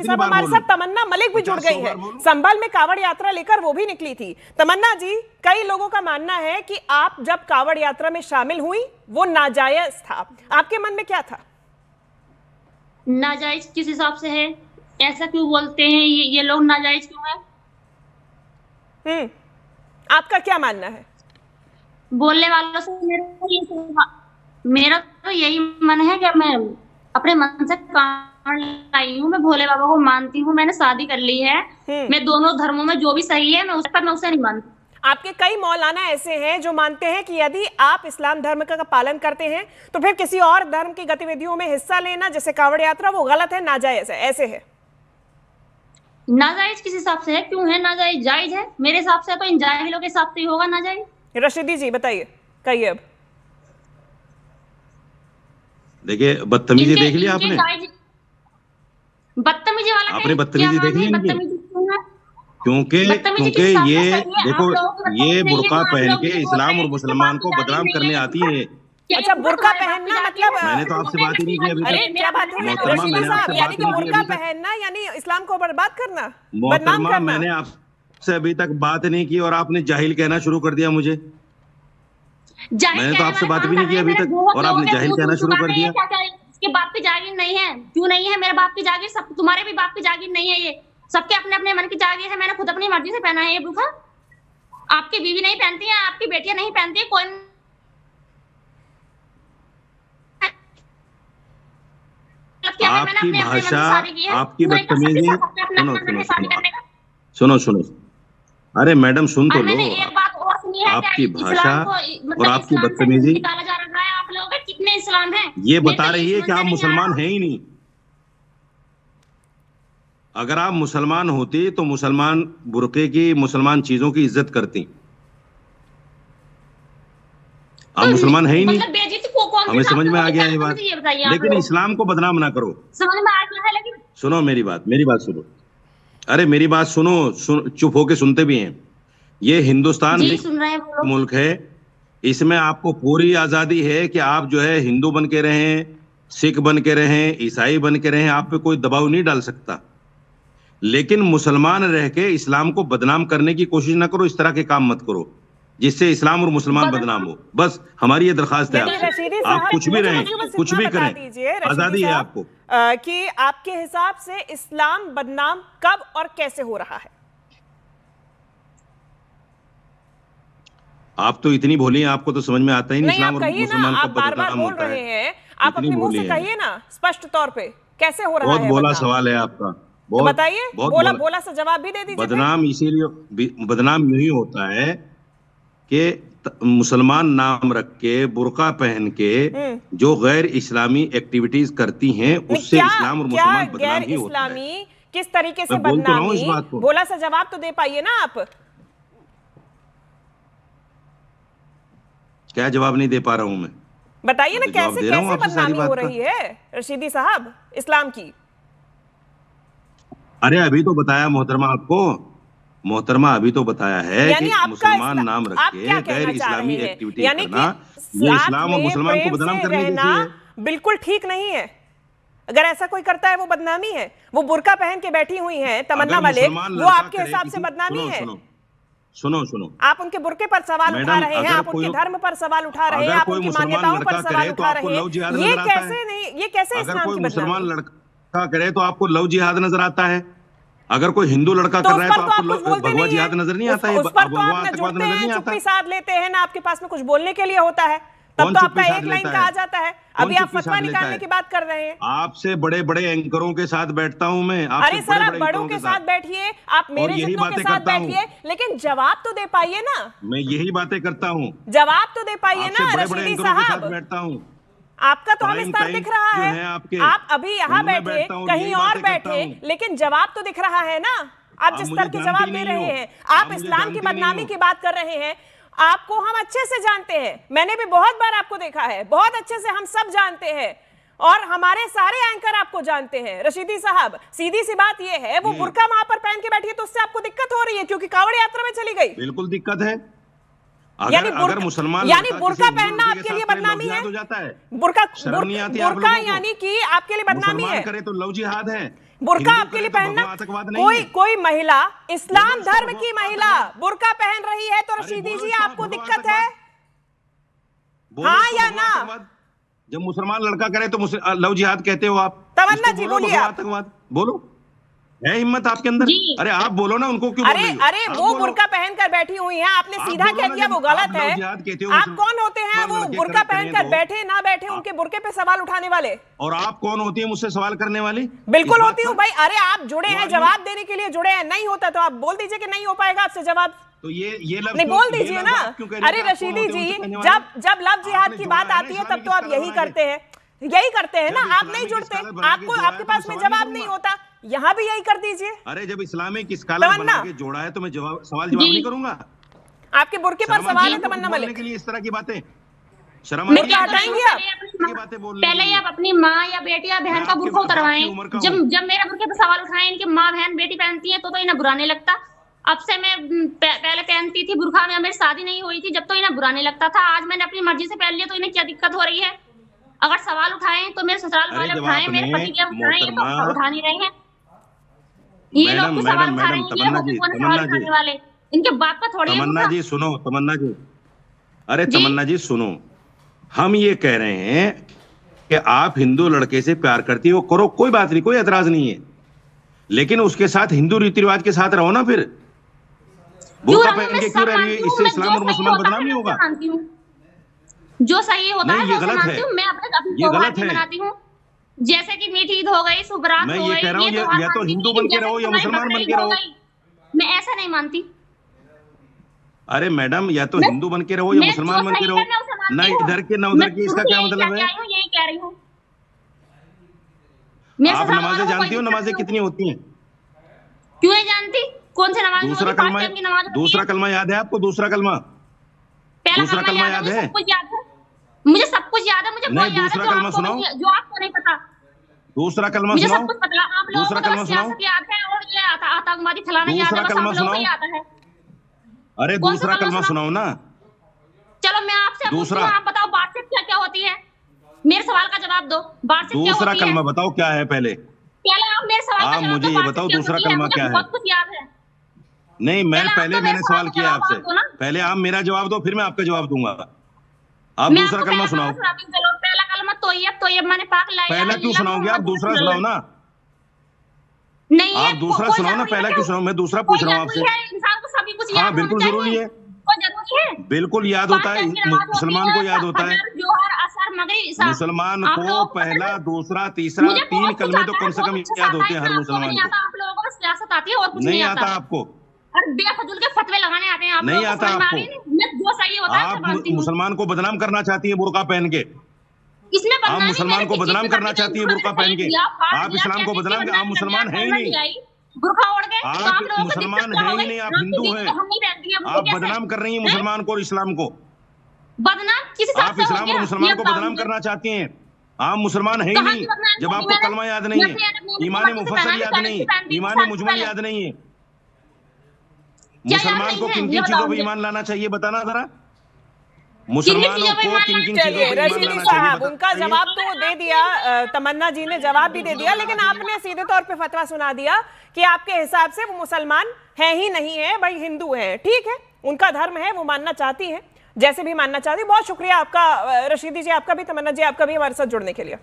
साहब हमारे साथ तमन्ना मलिक भी जुड़ गई है, संभल में कावड़ यात्रा लेकर वो भी निकली थी। तमन्ना जी, कई लोगों का मानना है कि आप जब कावड़ यात्रा में शामिल हुई वो नाजायज था, आपके मन में क्या था? नाजायज किस हिसाब से है? ऐसा क्यों बोलते हैं ये लोग, नाजायज क्यों है? आपका क्या मानना है? बोलने वालों से मेरा तो यही मन है कि मैं अपने मन से लाई हूँ, मैं भोले बाबा को मानती हूँ, मैंने शादी कर ली है, मैं दोनों धर्मों में जो भी सही है मैं उसे नहीं मानती। आपके कई मौलाना ऐसे हैं जो मानते हैं कि यदि आप इस्लाम धर्म का पालन करते हैं तो फिर किसी और धर्म की गतिविधियों में हिस्सा लेना जैसे कावड़ यात्रा वो गलत है, नाजायज है, ऐसे है। नाजायज किस हिसाब से है? क्यों है नाजायज? जायज है मेरे हिसाब से, तो इन जाहिलों के हिसाब से ही होगा नाजायज। रशीदी जी बताइए, कहिए। अब देखिए, बदतमीजी देख लिया आपने? बदतमीजी वाला आपने बदतमीजी देख ली इनकी? क्योंकि ये देखो, ये बुर्का पहन के इस्लाम और मुसलमान को बदनाम करने आती है। अच्छा, बुर्का पहनना मतलब? मैंने तो आपसे बात ही नहीं की अभी तक। अरे क्या बात हुई रशीदी साहब, यानी कि बुर्का पहनना यानी इस्लाम को बर्बाद करना, बदनाम करना? मैंने आपसे अभी तक बात नहीं की और आपने जाहिल कहना शुरू कर दिया मुझे। मैंने तो आपसे बात भी नहीं की अभी तक और आपने जाहिल कहना शुरू कर दिया। इसके बाप की जागीर नहीं है? क्यों नहीं है? मेरे बाप की जागीर, सब तुम्हारे भी बाप की जागीर नहीं है, ये सबके अपने अपने मन की जागीर है। मैंने खुद अपनी मर्जी से पहना है ये बुर्का। आपकी बीवी नहीं पहनती है, आपकी बेटियां नहीं पहनती है, कोई आपकी भाषा, आपकी बदतमीजी। सुनो सुनो, अरे मैडम सुन तो लो। आपकी भाषा और आपकी बदतमीजी निकाला जा रहा है। आप लोगों का कितने इस्लाम है ये बता रही है कि आप मुसलमान हैं ही नहीं। अगर आप मुसलमान होती तो मुसलमान बुर्के की, मुसलमान चीजों की इज्जत करती। आप मुसलमान है ही नहीं, हमें समझ में आ गया ये बात। लेकिन इस्लाम को बदनाम ना करो। समझ में आ गया है, लेकिन सुनो मेरी बात सुनो। अरे मेरी बात सुनो, चुप होके सुनते भी हैं। ये हिंदुस्तान मुल्क है, इसमें आपको पूरी आजादी है कि आप जो है हिंदू बन के रहें, सिख बन के रहें, ईसाई बन के रहें, आप पे कोई दबाव नहीं डाल सकता। लेकिन मुसलमान रह के इस्लाम को बदनाम करने की कोशिश ना करो। इस तरह के काम मत करो जिससे इस्लाम और मुसलमान बदनाम हो। बस हमारी ये दरखास्त है आपसे। आप कुछ भी रहें, कुछ भी करें, आजादी है आपको। कि आपके हिसाब से इस्लाम बदनाम कब और कैसे हो रहा है? आप तो इतनी भोली हैं, आपको तो समझ में आता ही नहीं इस्लाम और मुसलमान आप बार-बार बोल रहे हैं, आप अपने मुंह से कहिए ना स्पष्ट तौर पे कैसे हो रहा है? बहुत बोला सवाल है आपका, तो बताइए, बोला सा जवाब भी दे दीजिए। बदनाम इसीलिए बदनाम यही होता है कि मुसलमान नाम रख के, बुर्का पहन के जो गैर इस्लामी एक्टिविटीज करती हैं उससे इस्लाम और मुसलमान बदनाम ही होता है। किस तरीके से बदनामी? बोला सा जवाब तो दे पाइए ना आप। क्या जवाब नहीं दे पा रहा हूं मैं? बताइए ना कैसे कैसे बदनामी हो रही है रशीदी साहब इस्लाम की? अरे अभी तो बताया मोहतरमा आपको, मोहतरमा अभी तो बताया है कि मुसलमान नाम रख के गैर इस्लामी एक्टिविटी करना ये इस्लाम और मुसलमान को बदनाम करने जैसी है। बिल्कुल ठीक नहीं है। अगर ऐसा कोई करता है वो बदनामी है। वो बुर्का पहन के बैठी हुई हैं तमन्ना मलिक, वो आपके हिसाब से बदनामी है? सुनो सुनो, आप उनके बुर्के पर सवाल उठा रहे हैं, आप उनके धर्म पर सवाल उठा रहे हैं, आप उनकी मान्यताओं पर सवाल उठा रहे हैं। ये कैसे नहीं, ये कैसे इस्लाम की बदनामी? मुसलमान लड़का करे तो आपको लव जिहाद नजर आता है, अगर कोई हिंदू लड़का कर रहा है तो आपको भगवा जिहाद नजर नहीं आता है, उस पर तो आप जुड़ते हैं, चुप्पी साध लेते हैं ना, आपके पास में कुछ बोलने के लिए होता है तब तो आपका एक लाइन कहा जाता है। अभी आप फतवा निकालने की बात कर रहे हैं। आपसे बड़े बड़े एंकरों के साथ बैठता हूं मैं। अरे सर, आप बड़ों के साथ बैठिए, आप मेरे जितनों के साथ बैठिए, लेकिन जवाब तो दे पाइए ना। मैं यही बातें करता हूँ, जवाब तो दे पाइए ना रशीदी साहब। बैठता हूँ, आपका तो हमें स्तर दिख रहा है। आप अभी यहाँ बैठे, कहीं और बैठे, लेकिन जवाब तो दिख रहा है ना। आप जिस स्तर के जवाब दे रहे हैं, आप इस्लाम की बदनामी की बात कर रहे हैं, आपको हम अच्छे से जानते हैं। मैंने भी बहुत बार आपको देखा है, बहुत अच्छे से हम सब जानते हैं और हमारे सारे एंकर आपको जानते हैं। रशीदी साहब, सीधी सी बात ये है, वो बुर्का वहां पर पहन के बैठी है तो उससे आपको दिक्कत हो रही है क्योंकि कावड़ यात्रा में चली गई। बिल्कुल दिक्कत है। अगर मुसलमान यानी बुर्का पहनना आपके लिए बदनामी है? बुर्का यानी कि आपके लिए बदनामी है? करे तो लव जिहाद है। बुर्का आपके लिए पहनना, कोई महिला, इस्लाम धर्म की महिला बुर्का पहन रही है तो रशीदी जी आपको दिक्कत है, हाँ या ना? जब मुसलमान लड़का करे तो लव जिहाद कहते हो आप। तमन्ना जी बोलिए, आतंकवाद बोलो, है हिम्मत आपके अंदर? अरे आप बोलो ना, उनको क्यों बोल रही हो? अरे वो बुर्का पहनकर बैठी हुई हैं, आपने सीधा कह दिया वो गलत है। आप कौन होते हैं वो बुर्का पहनकर बैठे ना बैठे उनके बुर्के पे सवाल उठाने वाले? और आप कौन होती है मुझसे सवाल करने वाली? बिल्कुल होती हूँ भाई। अरे आप जुड़े हैं, जवाब देने के लिए जुड़े हैं, नहीं होता तो आप बोल दीजिए कि नहीं हो पाएगा आपसे जवाब, तो ये नहीं बोल दीजिए ना। अरे रशीदी जी, जब लव जिहाद की बात आती है तब तो आप यही करते हैं ना, आप नहीं जुड़ते, आपको आपके पास में जवाब नहीं होता, यहाँ भी यही कर दीजिए। अरे जब इस्लामिक स्कॉलर बना के जोड़ा है तो मैं सवाल जवाब नहीं करूंगा? आपके बुर्के पर सवाल है तमन्ना मलिक के लिए इस तरह की बातें शर्म हटाएंगे आप? पहले ही आप अपनी माँ या बेटी या बहन का बुर्का उतरवाएं। जब मेरे बुर्के पर सवाल उठाएं, इनकी माँ बहन बेटी पहनती है तो इन्हें बुरा नहीं लगता। अब से मैं पहले पहनती थी बुर्का, में मेरी शादी नहीं हुई थी जब तो इन्हें बुरा नहीं लगता था, आज मैंने अपनी मर्जी से पहन लिया तो इन्हें क्या दिक्कत हो रही है? अगर सवाल उठाएं तो मेरे ससुराल वाले उठाएं, मेरे पति के उठाएं, ये तो उठा नहीं रहे हैं। ये लोग भी सवाल उठा रहे हैं, ये वो भी सवाल उठाने वाले, इनके बात पर थोड़ी। तमन्ना जी सुनो, तमन्ना जी, अरे तमन्ना जी सुनो, हम ये कह रहे हैं कि आप हिंदू लड़के से प्यार करती हो, करो, कोई बात नहीं, कोई एतराज नहीं है, लेकिन उसके साथ हिंदू रीति रिवाज के साथ रहो ना। फिर बुर्का पहन के क्यों रह रही है? इससे इस्लाम और मुसलमान बदनाम नहीं होगा? जो सही होता है ये गलत है, मैं अपने त्योहार मनाती हूँ, जैसे कि मीठी ईद हो गई, शुभरात मैं ये कह रहा हूँ, या तो हिंदू बन के रहो या मुसलमान बन के रहो। मैं ऐसा नहीं मानती। अरे मैडम, या तो हिंदू बन के रहो या मुसलमान बन के रहो, ना इधर के ना उधर के, इसका क्या मतलब है? यही कह रही हूँ। आप नमाजें जानती हो? नमाजें कितनी होती हैं? क्यों नहीं जानती? कौन सी नमाज? दूसरा कलमा याद है आपको? दूसरा कलमा याद है? मुझे सब कुछ याद है, मुझे नहीं, दूसरा कलमा सुनाओ जो आपको नहीं पता। दूसरा कलमा मुझे सुनाओ, सब कुछ पता। आप लोगों को तो सियासत याद है और ये आतंकवादी फैलाना याद है, दूसरा कलमा सुनाओ। अरे दूसरा कलमा सुनाओ ना। चलो मैं आपसे दूसरा, आप बताओ बातचीत क्या होती है? मेरे सवाल का जवाब दो, बातचीत क्या होती है? दूसरा कलमा बताओ क्या है? पहले आप मेरे सवाल का जवाब मुझे ये बताओ, दूसरा कलमा क्या है? बहुत कुछ याद है। नहीं, मैंने सवाल किया आपसे, पहले आप मेरा जवाब दो, फिर मैं आपका जवाब दूंगा। आप दूसरा कलमा सुनाओ। पहला कलमा तोयब मैंने पाक ला इलाहा पहला क्यों सुनाओगे आप? दूसरा सुनाओ ना। नहीं, आप दूसरा सुनाओ ना, पहला क्यों सुनाओ? मैं दूसरा पूछ रहा हूँ आपसे। इंसान को सभी कुछ हाँ बिल्कुल जरूरी है, बिल्कुल याद होता है, मुसलमान को याद होता है। मुसलमान को पहला, दूसरा, तीसरा, 3 कलमे तो कम से कम याद होते हैं हर मुसलमान को। आप लोगों को सियासत आती है और कुछ नहीं आता आपको? और बेफजूल के फतवे लगाने आते हैं आप नहीं आता आपको? जो सही होता है आप मुसलमान को बदनाम करना चाहती है बुर्का पहन के। आप मुसलमान को बदनाम करना चाहती है बुर्का पहन के। आप इस्लाम को बदनाम, आप मुसलमान है ही नहीं, बुर्का ओढ़ के आप मुसलमान है ही नहीं, आप हिंदू हैं। आप बदनाम कर रही हैं मुसलमान को और इस्लाम को। बदनाम किसी से? आप इस्लाम और मुसलमान को बदनाम करना चाहती हैं। आप मुसलमान है ही नहीं जब आपको कलमा याद नहीं है, ईमान मुफस्सल याद नहीं, ईमान मुजमल याद नहीं है। मुसलमान को किन किन चीजों पर ईमान लाना चाहिए बताना जरा? मुसलमानों को किन किन चीजों पर ईमान लाना चाहिए? उनका जवाब तो दे दिया, तमन्ना जी ने जवाब भी दे दिया, लेकिन आपने सीधे तौर पे फतवा सुना दिया कि आपके हिसाब से वो मुसलमान है ही नहीं है, भाई हिंदू है। ठीक है, उनका धर्म है, वो मानना चाहती है, जैसे भी मानना चाहती है। बहुत शुक्रिया आपका रशीदी जी, आपका भी, तमन्ना जी आपका भी हमारे साथ जुड़ने के लिए।